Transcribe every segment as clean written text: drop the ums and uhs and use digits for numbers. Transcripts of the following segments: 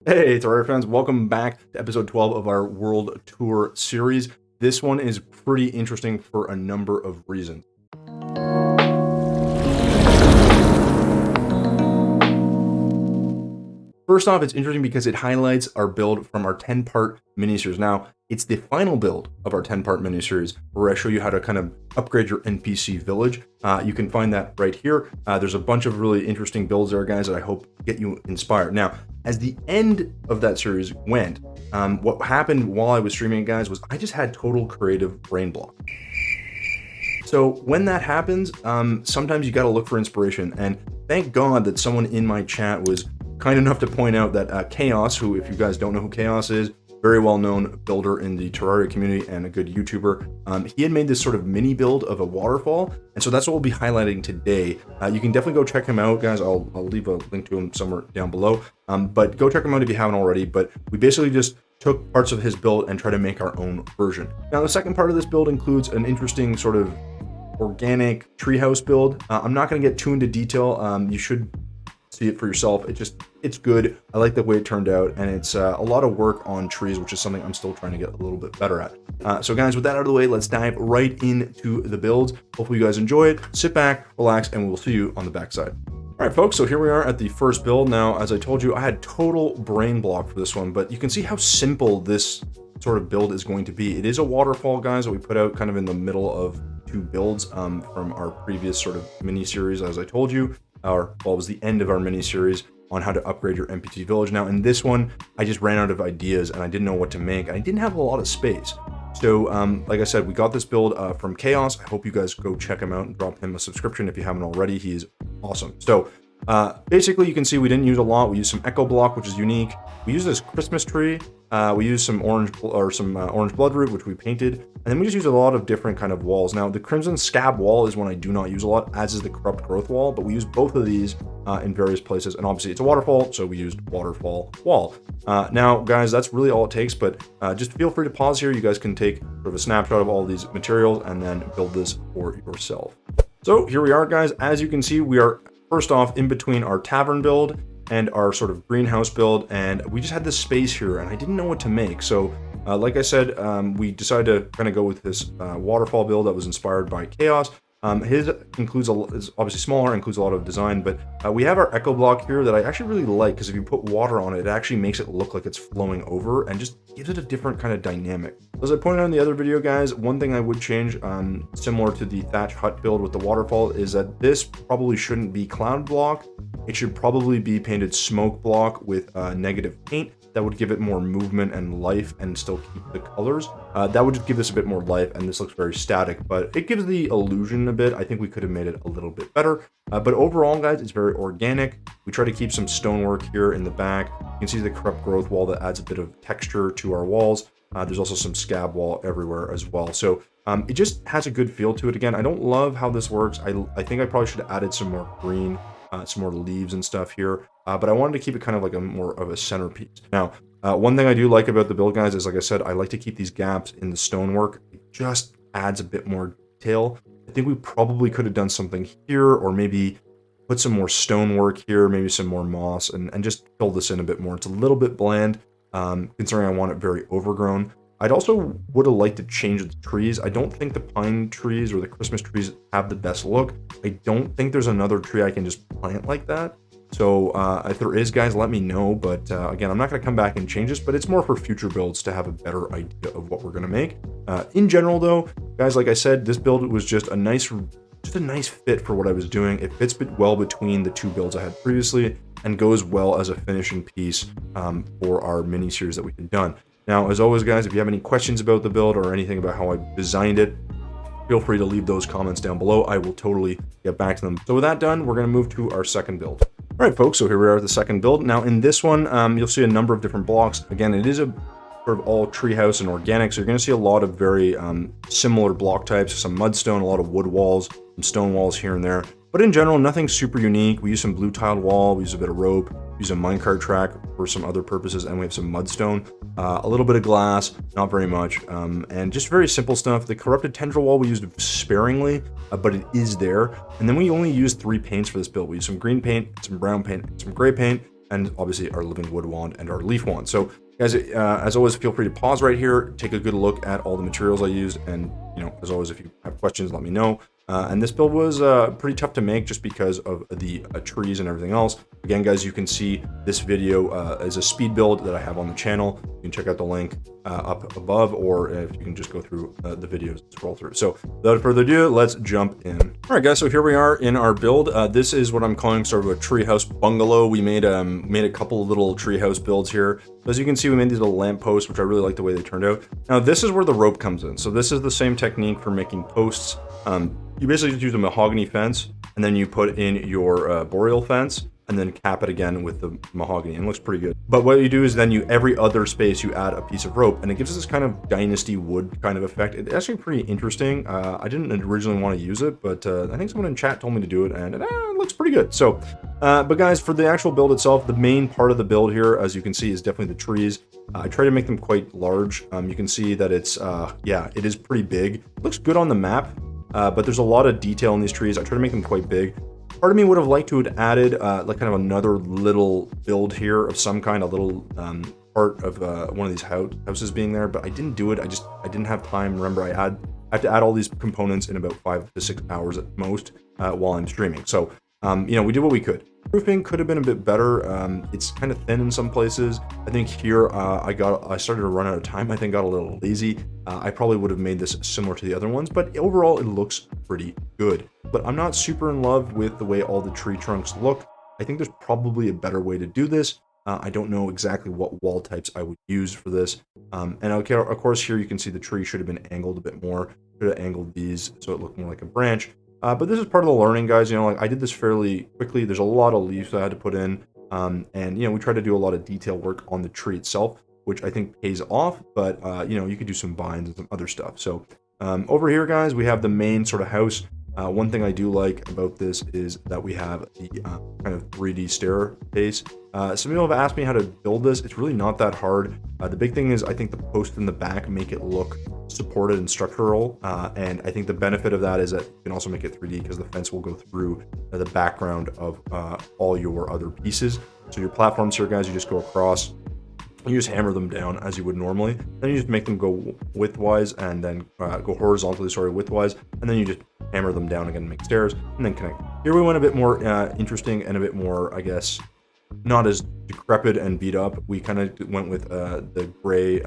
Hey, Terraria fans, welcome back to episode 12 of our World Tour series. This one is pretty interesting for a number of reasons. First off, it's interesting because it highlights our build from our 10-part miniseries. Now, it's the final build of our 10-part miniseries where I show you how to kind of upgrade your NPC village. You can find that right here. There's a bunch of really interesting builds there, guys, that I hope get you inspired. Now, as the end of that series went, what happened while I was streaming, guys, was I just had total creative brain block. So when that happens, sometimes you got to look for inspiration. And thank God that someone in my chat was kind enough to point out that Chaos, who, if you guys don't know who Chaos is, very well-known builder in the Terraria community and a good YouTuber, he had made this sort of mini build of a waterfall, and so that's what we'll be highlighting today. You can definitely go check him out, guys. I'll leave a link to him somewhere down below, but go check him out if you haven't already. But we basically just took parts of his build and tried to make our own version. Now, the second part of this build includes an interesting sort of organic treehouse build. I'm not going to get too into detail. You should see it for yourself. It's good. I like the way it turned out, and it's a lot of work on trees, which is something I'm still trying to get a little bit better at. So guys, with that out of the way, let's dive right into the builds. Hopefully you guys enjoy it. Sit back, relax, and we'll see you on the backside. All right, folks, so here we are at the first build. Now, as I told you, I had total brain block for this one, but you can see how simple this sort of build is going to be. It is a waterfall, guys, that we put out kind of in the middle of two builds from our previous sort of mini series, as I told you. Well, it was the end of our mini series on how to upgrade your NPC village. Now, in this one, I just ran out of ideas and I didn't know what to make. I didn't have a lot of space. So, like I said, we got this build from Chaos. I hope you guys go check him out and drop him a subscription if you haven't already. He is awesome. So, basically, you can see we didn't use a lot. We used some echo block, which is unique. We used this Christmas tree. We used some orange bloodroot, which we painted, and then we just used a lot of different kind of walls. Now, the crimson scab wall is one I do not use a lot, as is the corrupt growth wall, but we use both of these in various places. And obviously, it's a waterfall, so we used waterfall wall. Now, guys, that's really all it takes. But just feel free to pause here. You guys can take sort of a snapshot of all these materials and then build this for yourself. So here we are, guys. As you can see, we are first off in between our tavern build and our sort of greenhouse build, and we just had this space here and I didn't know what to make. So like I said, we decided to kind of go with this waterfall build that was inspired by Chaos. His is obviously smaller, includes a lot of design, but we have our echo block here that I actually really like, because if you put water on it, it actually makes it look like it's flowing over and just gives it a different kind of dynamic. As I pointed out in the other video, guys, one thing I would change, similar to the thatch hut build with the waterfall, is that this probably shouldn't be cloud block. It should probably be painted smoke block with negative paint. That would give it more movement and life and still keep the colors. That would just give this a bit more life, and this looks very static, but it gives the illusion a bit. I think we could have made it a little bit better. But overall, guys, it's very organic. We try to keep some stonework here in the back. You can see the corrupt growth wall that adds a bit of texture to our walls. There's also some scab wall everywhere as well. So it just has a good feel to it. Again, I don't love how this works. I think I probably should have added some more green, some more leaves and stuff here. But I wanted to keep it kind of like a more of a centerpiece. Now, one thing I do like about the build, guys, is, like I said, I like to keep these gaps in the stonework. It just adds a bit more detail. I think we probably could have done something here, or maybe put some more stonework here, maybe some more moss, and just fill this in a bit more. It's a little bit bland, considering I want it very overgrown. I'd also would have liked to change the trees. I don't think the pine trees or the Christmas trees have the best look. I don't think there's another tree I can just plant like that. So if there is, guys, let me know. But again, I'm not going to come back and change this, but it's more for future builds to have a better idea of what we're going to make. In general, though, guys, like I said, this build was just a nice fit for what I was doing. It fits well between the two builds I had previously and goes well as a finishing piece for our mini series that we had done. Now, as always, guys, if you have any questions about the build or anything about how I designed it, feel free to leave those comments down below. I will totally get back to them. So with that done, we're going to move to our second build. All right, folks, so here we are at the second build. Now, in this one, you'll see a number of different blocks. Again, it is a sort of all treehouse and organic, so you're going to see a lot of very similar block types, some mudstone, a lot of wood walls, some stone walls here and there. But in general, nothing super unique. We use some blue tiled wall, we use a bit of rope, we use a minecart track for some other purposes, and we have some mudstone, a little bit of glass, not very much, and just very simple stuff. The corrupted tendril wall we used sparingly, but it is there. And then we only used 3 paints for this build. We used some green paint, some brown paint, some gray paint, and obviously our living wood wand and our leaf wand. So guys, as always, feel free to pause right here, take a good look at all the materials I used, and as always, if you have questions, let me know. And this build was pretty tough to make just because of the trees and everything else. Again, guys, you can see this video as a speed build that I have on the channel. You can check out the link up above, or if you can just go through the videos and scroll through. So without further ado, let's jump in. All right, guys, so here we are in our build. This is what I'm calling sort of a treehouse bungalow. We made a couple of little treehouse builds here. So as you can see, we made these little lampposts, which I really like the way they turned out. Now, this is where the rope comes in. So this is the same technique for making posts. You basically just use a mahogany fence, and then you put in your boreal fence, and then cap it again with the mahogany, and it looks pretty good. But what you do is then every other space you add a piece of rope, and it gives us this kind of dynasty wood kind of effect. It's actually pretty interesting. I didn't originally want to use it, but I think someone in chat told me to do it, and it looks pretty good. So, but guys, for the actual build itself, the main part of the build here, as you can see, is definitely the trees. I try to make them quite large. You can see that it's, yeah, it is pretty big. It looks good on the map. But there's a lot of detail in these trees. I try to make them quite big. Part of me would have liked to have added like kind of another little build here of some kind, a little part of one of these houses being there, but I didn't do it. I didn't have time. Remember, I have to add all these components in about 5 to 6 hours at most while I'm streaming. So we did what we could. Roofing could have been a bit better. It's kind of thin in some places. I think here I started to run out of time. I think got a little lazy. I probably would have made this similar to the other ones, but overall it looks pretty good. But I'm not super in love with the way all the tree trunks look. I think there's probably a better way to do this. I don't know exactly what wall types I would use for this. And okay, of course, here you can see the tree should have been angled a bit more. Should have angled these so it looked more like a branch. But this is part of the learning, guys. Like I did this fairly quickly. There's a lot of leaves I had to put in. And we try to do a lot of detail work on the tree itself, which I think pays off. But, you could do some vines and some other stuff. So over here, guys, we have the main sort of house. One thing I do like about this is that we have the kind of 3D staircase. Some people have asked me how to build this. It's really not that hard. The big thing is I think the posts in the back make it look supported and structural. And I think the benefit of that is that you can also make it 3D because the fence will go through the background of all your other pieces. So your platforms here, guys, you just go across. You just hammer them down as you would normally. Then you just make them go widthwise and then go horizontally, widthwise. And then you just hammer them down again and make stairs and then connect. Here we went a bit more interesting and a bit more, I guess, not as decrepit and beat up. We kind of went with the gray,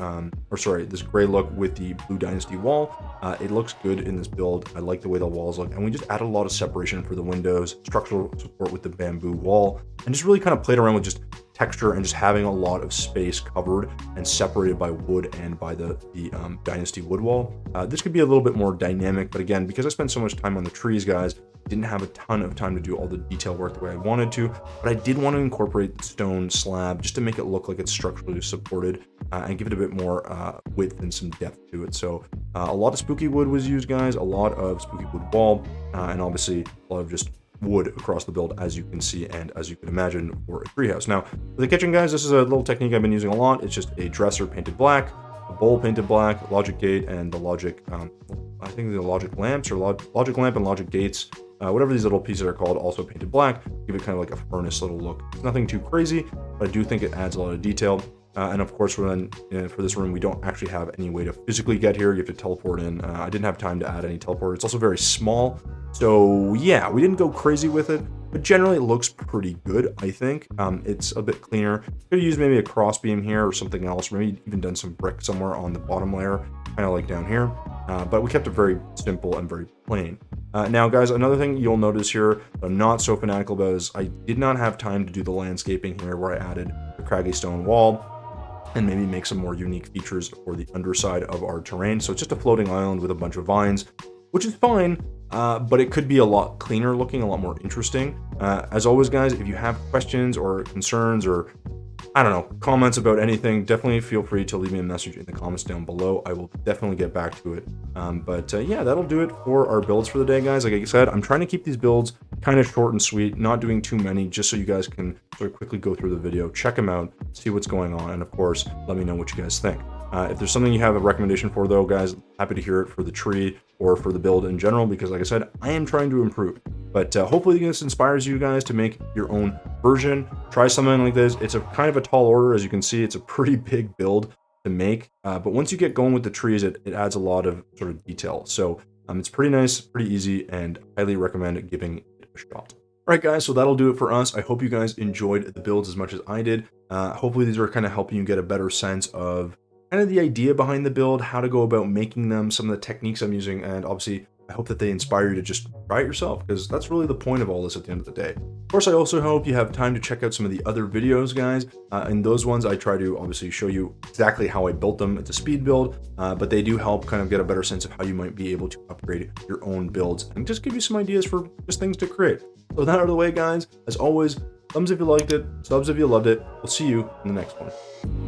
this gray look with the Blue Dynasty wall. It looks good in this build. I like the way the walls look. And we just added a lot of separation for the windows, structural support with the bamboo wall, and just really kind of played around with just texture and just having a lot of space covered and separated by wood and by the Dynasty wood wall. This could be a little bit more dynamic, but again, because I spent so much time on the trees, guys, didn't have a ton of time to do all the detail work the way I wanted to, but I did want to incorporate the stone slab just to make it look like it's structurally supported and give it a bit more width and some depth to it. So a lot of spooky wood was used, guys, a lot of spooky wood wall, and obviously a lot of just wood across the build, as you can see and as you can imagine for a treehouse. Now, for the kitchen, guys, this is a little technique I've been using a lot. It's just a dresser painted black, a bowl painted black, logic gate, and the logic, I think the logic lamps or logic lamp and logic gates, whatever these little pieces are called, also painted black. Give it kind of like a furnace little look. It's nothing too crazy, but I do think it adds a lot of detail. And of course, for this room, we don't actually have any way to physically get here. You have to teleport in. I didn't have time to add any teleport. It's also very small. So yeah, we didn't go crazy with it, but generally it looks pretty good, I think. It's a bit cleaner. Could have used maybe a cross beam here or something else. Maybe even done some brick somewhere on the bottom layer, kind of like down here. But we kept it very simple and very plain. Now, guys, another thing you'll notice here that I'm not so fanatical about is I did not have time to do the landscaping here where I added the craggy stone wall and maybe make some more unique features for the underside of our terrain. So it's just a floating island with a bunch of vines, which is fine, but it could be a lot cleaner looking, a lot more interesting. As always, guys, if you have questions or concerns or, I don't know, comments about anything, definitely feel free to leave me a message in the comments down below. I will definitely get back to it. Yeah, that'll do it for our builds for the day, guys. Like I said, I'm trying to keep these builds kind of short and sweet, not doing too many, just so you guys can sort of quickly go through the video, check them out, see what's going on, and of course, let me know what you guys think. If there's something you have a recommendation for, though, guys, happy to hear it for the tree or for the build in general, because like I said, I am trying to improve. But hopefully this inspires you guys to make your own version, try something like this. It's a kind of a tall order. As you can see, it's a pretty big build to make. But once you get going with the trees, it adds a lot of sort of detail. So it's pretty nice, pretty easy, and highly recommend giving it a shot. All right, guys, so that'll do it for us. I hope you guys enjoyed the builds as much as I did. Hopefully these are kind of helping you get a better sense of kind of the idea behind the build, how to go about making them, some of the techniques I'm using, and obviously I hope that they inspire you to just try it yourself, because that's really the point of all this at the end of the day. Of course, I also hope you have time to check out some of the other videos, guys. In those ones, I try to obviously show you exactly how I built them. It's a speed build, but they do help kind of get a better sense of how you might be able to upgrade your own builds and just give you some ideas for just things to create. So with that out of the way, guys, as always, thumbs if you liked it, subs if you loved it. We'll see you in the next one.